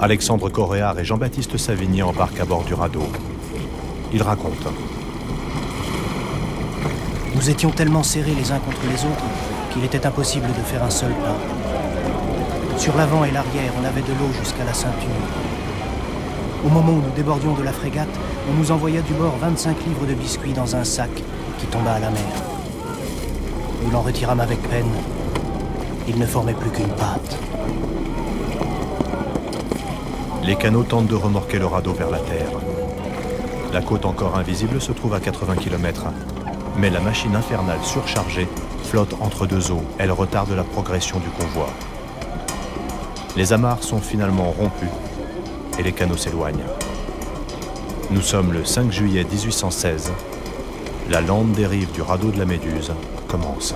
Alexandre Coréard et Jean-Baptiste Savigny embarquent à bord du radeau. Ils racontent. Nous étions tellement serrés les uns contre les autres qu'il était impossible de faire un seul pas. Sur l'avant et l'arrière, on avait de l'eau jusqu'à la ceinture. Au moment où nous débordions de la frégate, on nous envoya du bord 25 livres de biscuits dans un sac qui tomba à la mer. Nous l'en retirâmes avec peine. Il ne formait plus qu'une patte. Les canots tentent de remorquer le radeau vers la terre. La côte encore invisible se trouve à 80 km. Mais la machine infernale surchargée flotte entre deux eaux. Elle retarde la progression du convoi. Les amarres sont finalement rompues et les canots s'éloignent. Nous sommes le 5 juillet 1816. La lente dérive du radeau de la Méduse commence.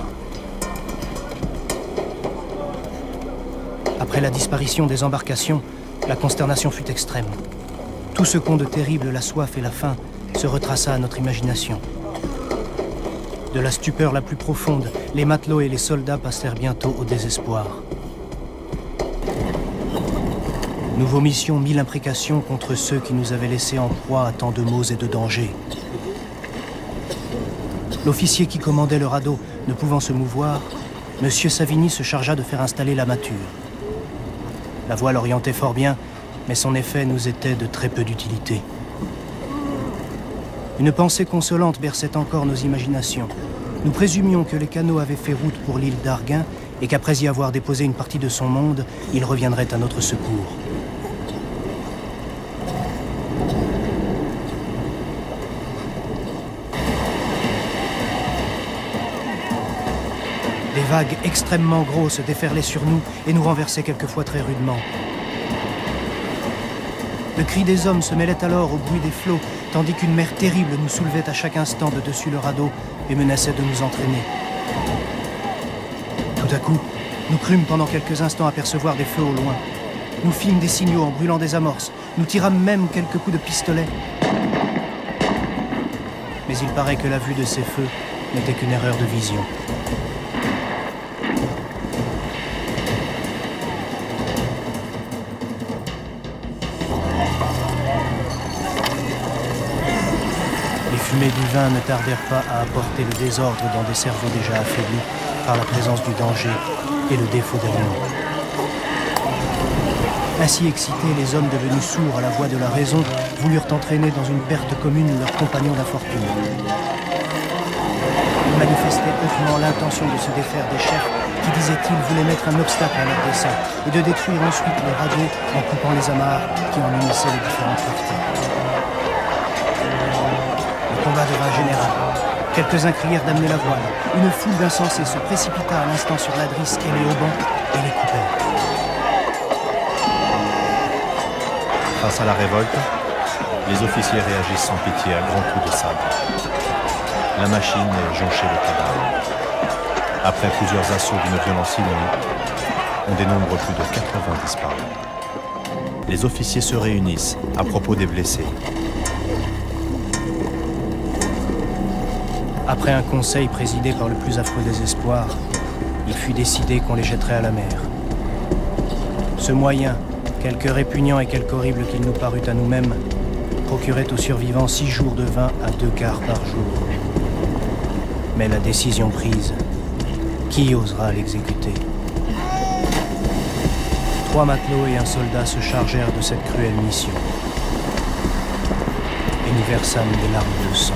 Après la disparition des embarcations, la consternation fut extrême. Tout ce qu'ont de terrible la soif et la faim se retraça à notre imagination. De la stupeur la plus profonde, les matelots et les soldats passèrent bientôt au désespoir. Nous vomissions 1000 imprécations contre ceux qui nous avaient laissés en proie à tant de maux et de dangers. L'officier qui commandait le radeau, ne pouvant se mouvoir, M. Savigny se chargea de faire installer la mâture. La voile orientait fort bien, mais son effet nous était de très peu d'utilité. Une pensée consolante berçait encore nos imaginations. Nous présumions que les canots avaient fait route pour l'île d'Arguin et qu'après y avoir déposé une partie de son monde, il reviendrait à notre secours. Des vagues extrêmement grosses déferlaient sur nous et nous renversaient quelquefois très rudement. Le cri des hommes se mêlait alors au bruit des flots, tandis qu'une mer terrible nous soulevait à chaque instant de dessus le radeau et menaçait de nous entraîner. Tout à coup, nous crûmes pendant quelques instants apercevoir des feux au loin. Nous fîmes des signaux en brûlant des amorces. Nous tirâmes même quelques coups de pistolet. Mais il paraît que la vue de ces feux n'était qu'une erreur de vision. Les fumées du vin ne tardèrent pas à apporter le désordre dans des cerveaux déjà affaiblis par la présence du danger et le défaut d'aliments. Ainsi excités, les hommes devenus sourds à la voix de la raison voulurent entraîner dans une perte commune leurs compagnons d'infortune. Ils manifestaient hautement l'intention de se défaire des chefs qui, disaient-ils, voulaient mettre un obstacle à leur dessein et de détruire ensuite le radeau en coupant les amarres qui en unissaient les différentes parties. Le combat devint général. Quelques-uns crièrent d'amener la voile. Une foule d'insensés se précipita à l'instant sur la drisse et les haubans et les coupèrent. Face à la révolte, les officiers réagissent sans pitié à grands coups de sabre. La machine est jonchée de cadavres. Après plusieurs assauts d'une violence inouïe, on dénombre plus de 80 disparus. Les officiers se réunissent à propos des blessés. Après un conseil présidé par le plus affreux désespoir, il fut décidé qu'on les jetterait à la mer. Ce moyen, quelque répugnant et quelque horrible qu'il nous parut à nous-mêmes, procurait aux survivants 6 jours de vin à 2 quarts par jour. Mais la décision prise, qui osera l'exécuter? 3 matelots et un soldat se chargèrent de cette cruelle mission. Et nous versâmes des larmes de sang.